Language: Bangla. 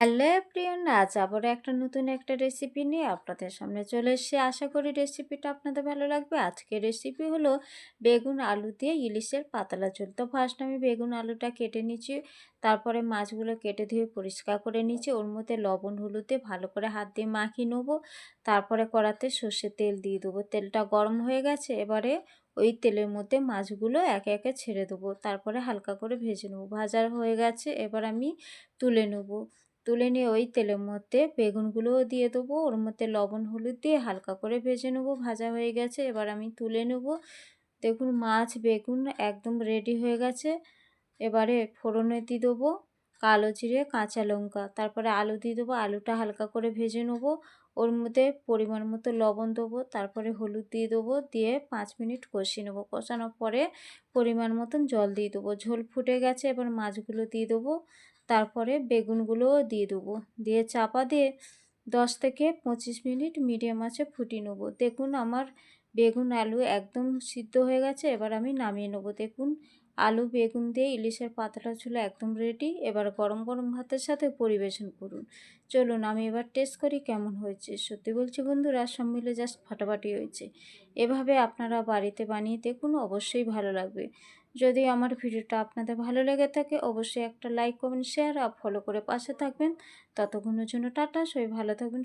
হ্যালো এভরিওয়ান, আজ আবারও নতুন একটা রেসিপি নিয়ে আপনাদের সামনে চলে এসেছি। আশা করি রেসিপিটা আপনাদের ভালো লাগবে। আজকের রেসিপি হলো বেগুন আলু দিয়ে ইলিশের পাতলা ঝোল। তো ফার্স্ট আমি বেগুন আলুটা কেটে নিচ্ছি, তারপরে মাছগুলো কেটে ধুয়ে পরিষ্কার করে নিচ্ছি। ওর মধ্যে লবণ হলুদ দিয়ে ভালো করে হাত দিয়ে মাখিয়ে নেবো। তারপরে কড়াতে সর্ষের তেল দিয়ে দেবো। তেলটা গরম হয়ে গেছে, এবারে ওই তেলের মধ্যে মাছগুলো একে একে ছেড়ে দেবো। তারপরে হালকা করে ভেজে নেবো। ভাজা হয়ে গেছে, এবার আমি তুলে নেবো। তুলে নিয়ে ওই তেলের মধ্যে বেগুনগুলোও দিয়ে দেবো, ওর মধ্যে লবণ হলুদ দিয়ে হালকা করে ভেজে নেবো। ভাজা হয়ে গেছে, এবার আমি তুলে নেব। দেখুন মাছ বেগুন একদম রেডি হয়ে গেছে। এবারে ফোড়নে দিয়ে দেবো কালো জিরে কাঁচা লঙ্কা, তারপরে আলু দিয়ে দেবো। আলুটা হালকা করে ভেজে নেব। ওর মধ্যে পরিমাণ মতো লবণ দেবো, তারপরে হলুদ দিয়ে দেবো, দিয়ে 5 মিনিট কষিয়ে নেবো। কষানোর পরে পরিমাণ মতন জল দিয়ে দেবো। ঝোল ফুটে গেছে, এবার মাছগুলো দিয়ে দেবো, তারপরে বেগুনগুলোও দিয়ে দেবো। দিয়ে চাপা দিয়ে 10 থেকে 25 মিনিট মিডিয়াম আঁচে ফুটিয়ে নেবো। দেখুন আমার বেগুন আলু একদম সিদ্ধ হয়ে গেছে, এবার আমি নামিয়ে নেবো। দেখুন আলু বেগুন দিয়ে ইলিশের পাতলা ঝোল একদম রেডি। এবার গরম গরম ভাতের সাথে পরিবেশন করুন। চলুন আমি এবার টেস্ট করি কেমন হয়েছে। সত্যি বলছি বন্ধুরা, সব মিলে জাস্ট ফাটাফাটি হয়েছে। এভাবে আপনারা বাড়িতে বানিয়ে দেখুন, অবশ্যই ভালো লাগবে। যদি আমার ভিডিওটা আপনাদের ভালো লেগে থাকে, অবশ্যই একটা লাইক কমেন্ট শেয়ার আর ফলো করে পাশে থাকবেন। ততক্ষণের জন্য টাটা, সবাই ভালো থাকবেন।